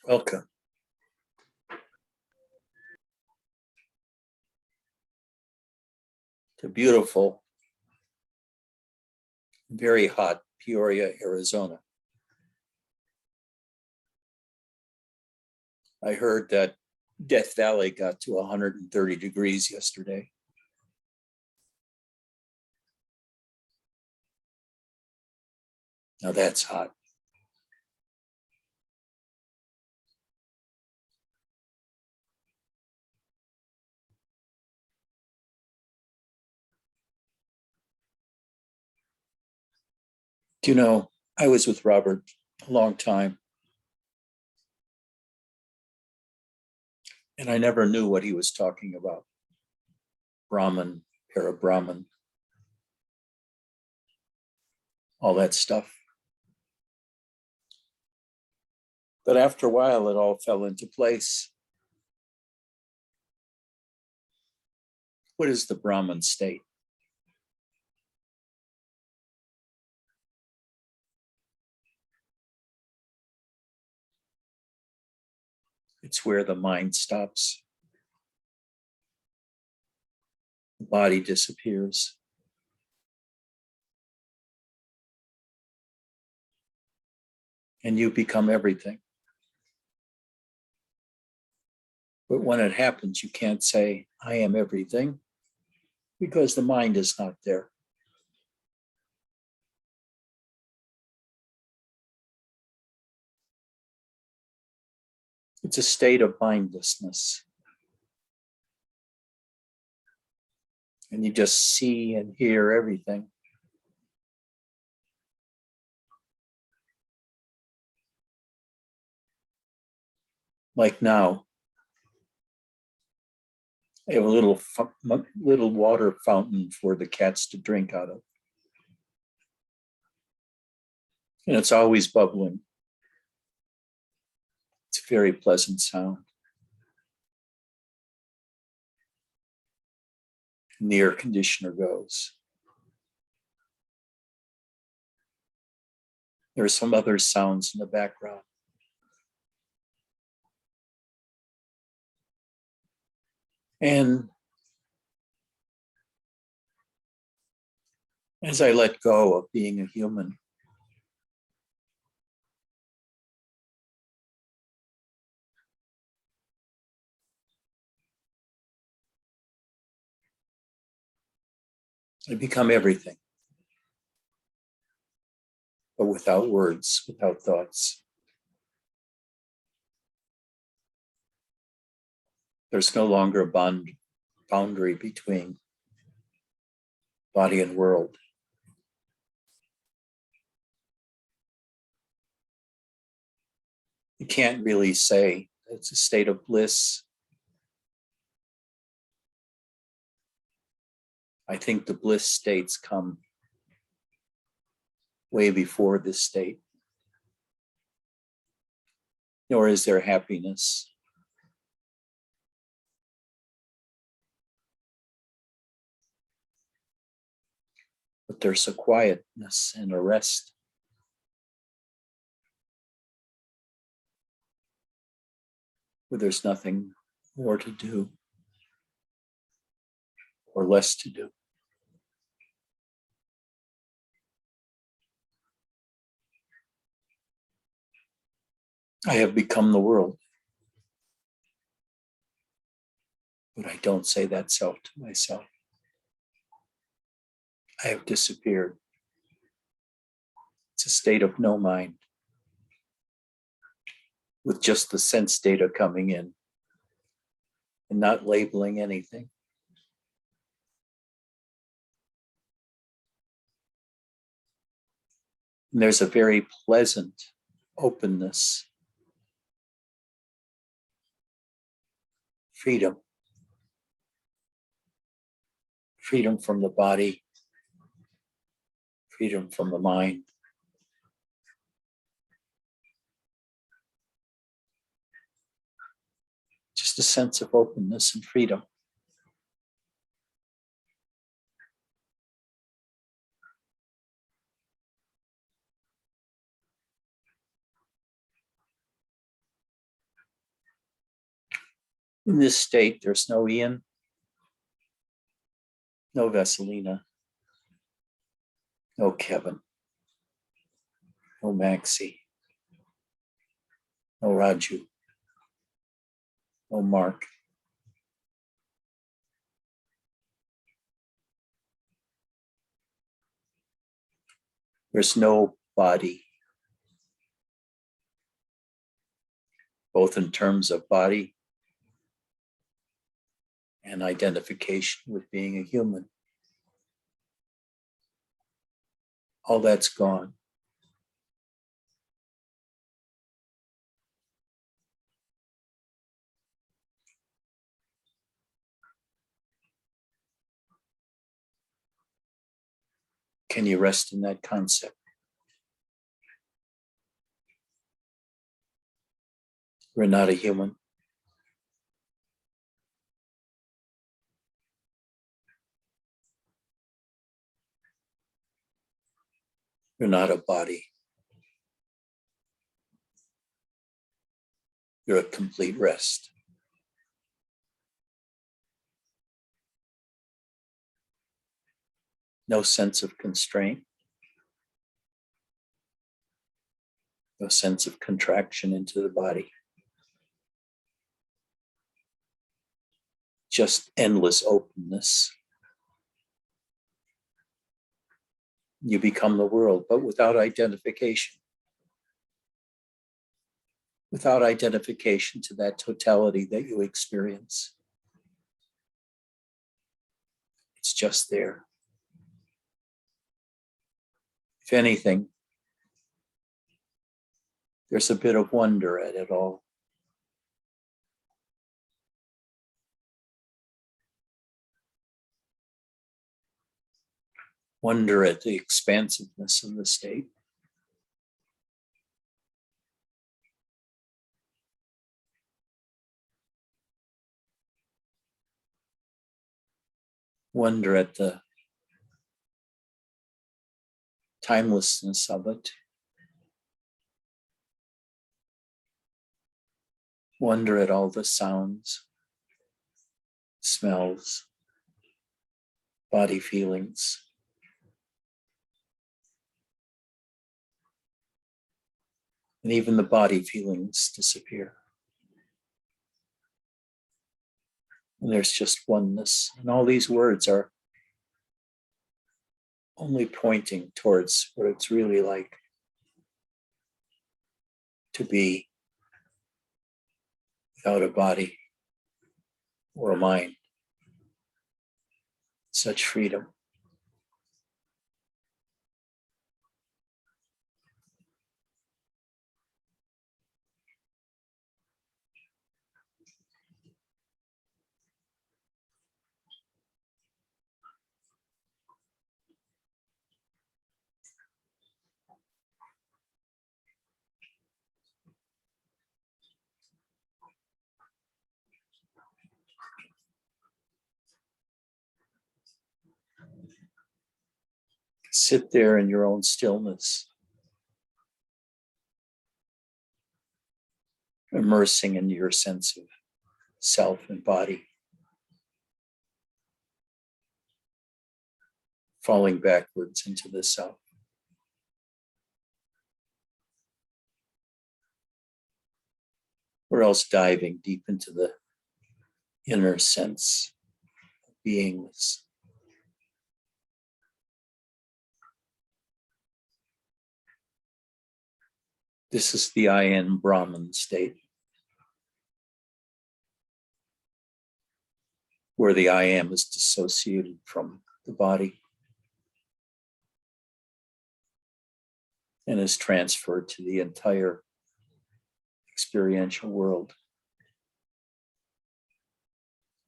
Welcome. To beautiful, very hot Peoria, Arizona. I heard that Death Valley got to 130 degrees yesterday. Now that's hot. Do you know, I was with Robert a long time, and I never knew what he was talking about. Brahman, para-Brahman, all that stuff. But after a while, it all fell into place. What is the Brahman state? It's where the mind stops. The body disappears. And you become everything. But when it happens, you can't say, I am everything, because the mind is not there. It's a state of mindlessness. And you just see and hear everything. Like now, I have a little water fountain for the cats to drink out of. And it's always bubbling. It's a very pleasant sound. And the air conditioner goes. There are some other sounds in the background. And as I let go of being a human, I become everything, but without words, without thoughts. There's no longer a boundary between body and world. You can't really say it's a state of bliss. I think the bliss states come way before this state. Nor is there happiness. But there's a quietness and a rest. Where there's nothing more to do or less to do. I have become the world. But I don't say that self to myself. I have disappeared. It's a state of no mind, with just the sense data coming in and not labeling anything. And there's a very pleasant openness, freedom. Freedom from the body, freedom from the mind. Just a sense of openness and freedom. In this state, there's no Ian, no Vesselina, no Kevin, no Maxie, no Raju, no Mark. There's no body, both in terms of body and identification with being a human. All that's gone. Can you rest in that concept? We're not a human. We're not a body. You're a complete rest. No sense of constraint. No sense of contraction into the body. Just endless openness. You become the world, but without identification. Without identification to that totality that you experience. It's just there. If anything, there's a bit of wonder at it all. Wonder at the expansiveness of the state. Wonder at the timelessness of it. Wonder at all the sounds, smells, body feelings. And even the body feelings disappear. And there's just oneness. And all these words are only pointing towards what it's really like to be without a body or a mind. Such freedom. Sit there in your own stillness, immersing in your sense of self and body, falling backwards into the self. Or else diving deep into the inner sense of beingness. This is the I am Brahman state, where the I am is dissociated from the body and is transferred to the entire experiential world.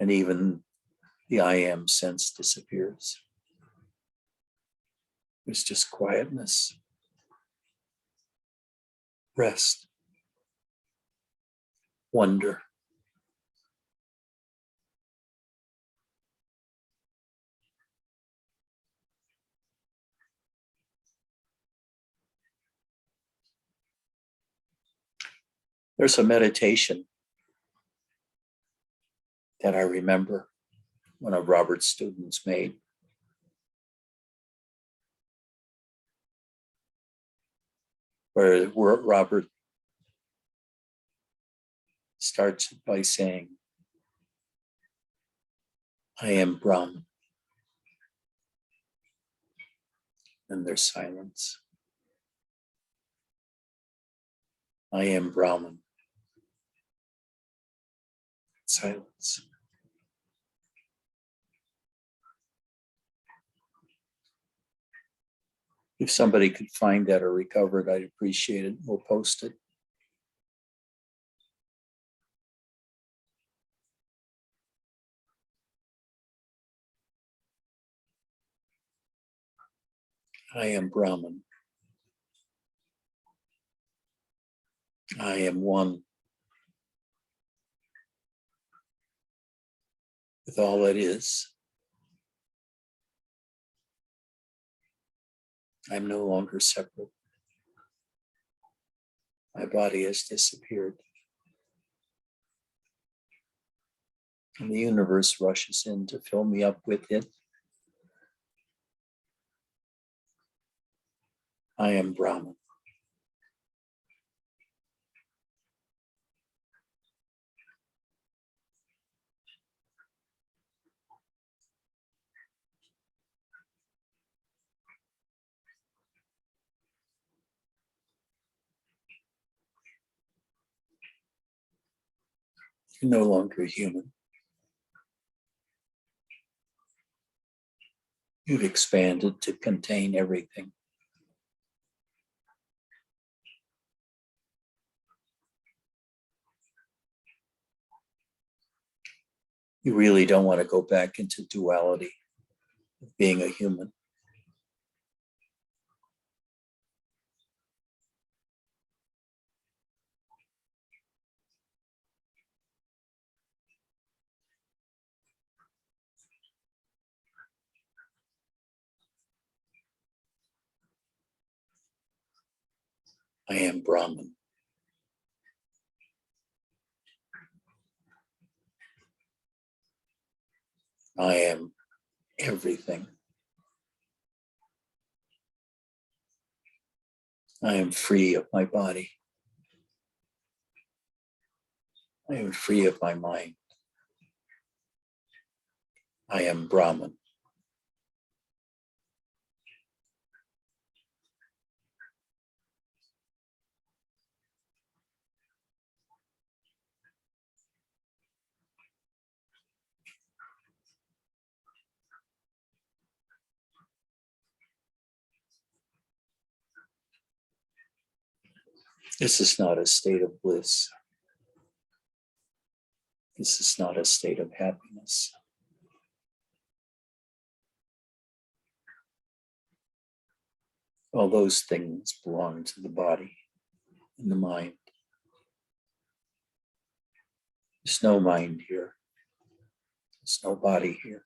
And even the I am sense disappears. There's just quietness, rest, wonder. There's a meditation that I remember one of Robert's students made. Where Robert starts by saying, I am Brahman. And there's silence. I am Brahman. Silence. If somebody could find that or recover it, I'd appreciate it. We'll post it. I am Brahman. I am one with all that is. I'm no longer separate. My body has disappeared. And the universe rushes in to fill me up with it. I am Brahman. You're no longer human. You've expanded to contain everything. You really don't want to go back into duality of being a human. I am Brahman. I am everything. I am free of my body. I am free of my mind. I am Brahman. This is not a state of bliss. This is not a state of happiness. All those things belong to the body and the mind. There's no mind here. There's no body here.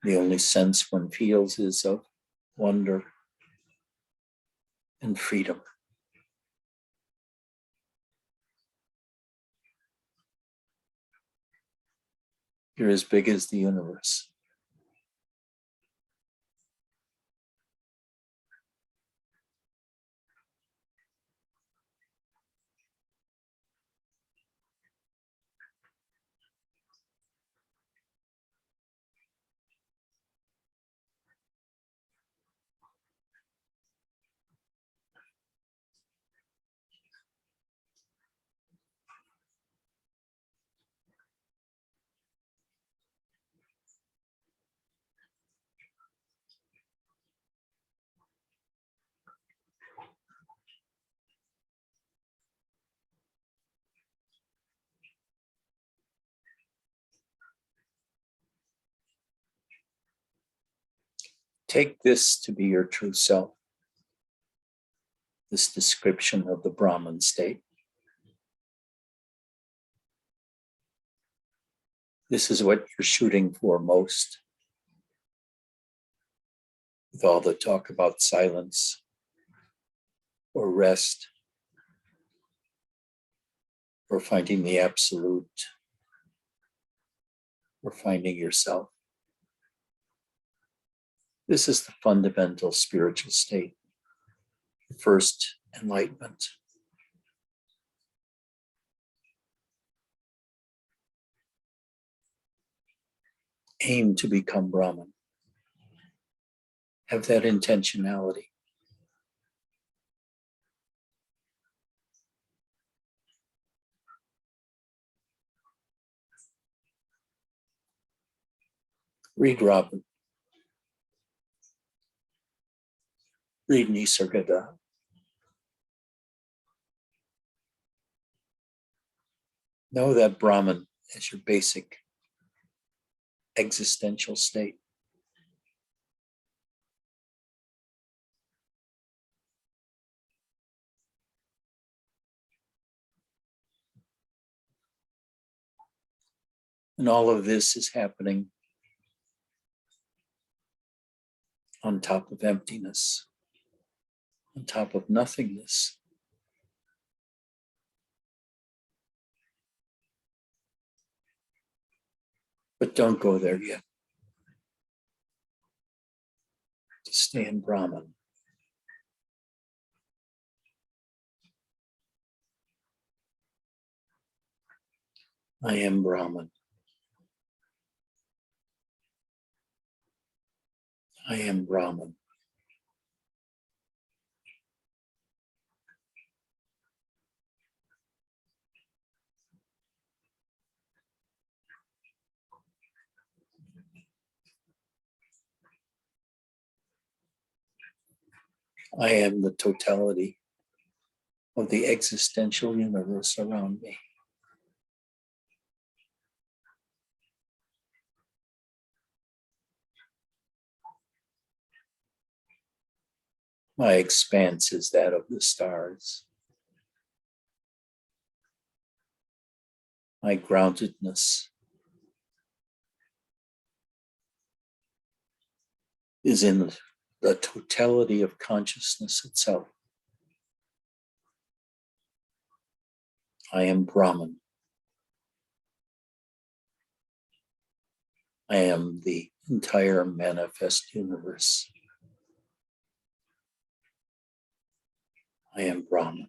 The only sense one feels is of wonder and freedom. You're as big as the universe. Take this to be your true self, this description of the Brahman state. This is what you're shooting for most, with all the talk about silence or rest or finding the absolute, or finding yourself. This is the fundamental spiritual state, first enlightenment. Aim to become Brahman. Have that intentionality. Read Robin. Read Nisargadatta. Know that Brahman as your basic existential state. And all of this is happening on top of emptiness, on top of nothingness. But don't go there yet. To stay in Brahman. I am Brahman. I am Brahman. I am the totality of the existential universe around me. My expanse is that of the stars. My groundedness is in the totality of consciousness itself. I am Brahman. I am the entire manifest universe. I am Brahman.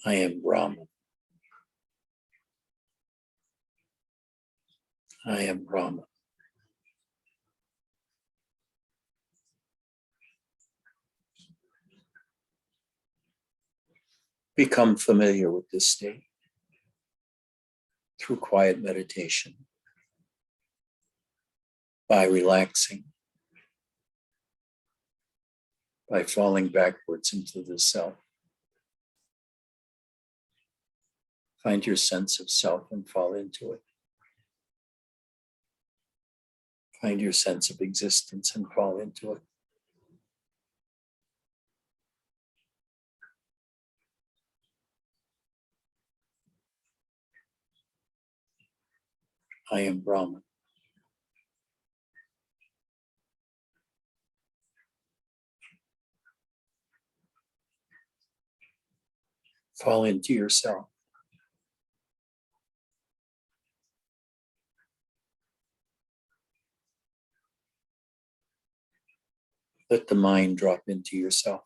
I am Brahman. I am Brahman. Become familiar with this state through quiet meditation, by relaxing, by falling backwards into the self. Find your sense of self and fall into it. Find your sense of existence and fall into it. I am Brahman. Fall into yourself. Let the mind drop into yourself.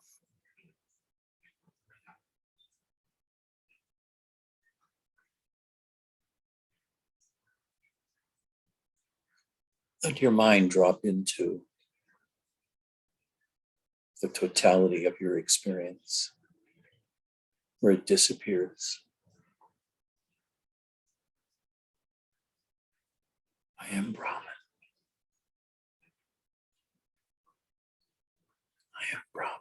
Let your mind drop into the totality of your experience, where it disappears. I am Brahman. I am Brahman.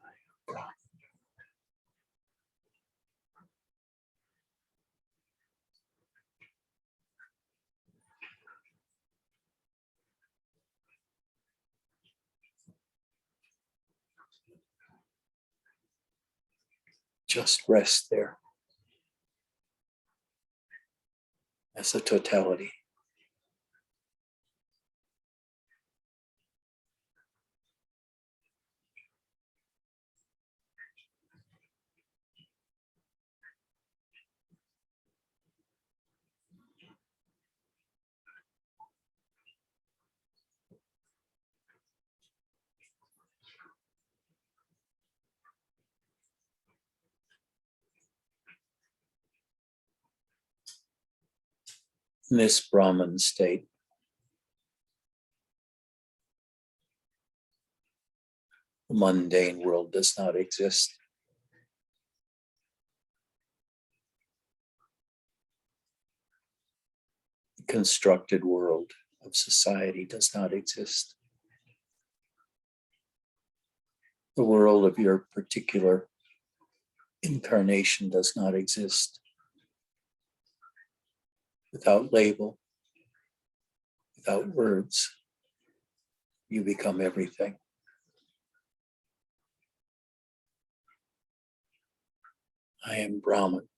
I am Brahman. Just rest there as a totality. In this Brahman state, the mundane world does not exist. The constructed world of society does not exist. The world of your particular incarnation does not exist. Without label, without words, you become everything. I am Brahman.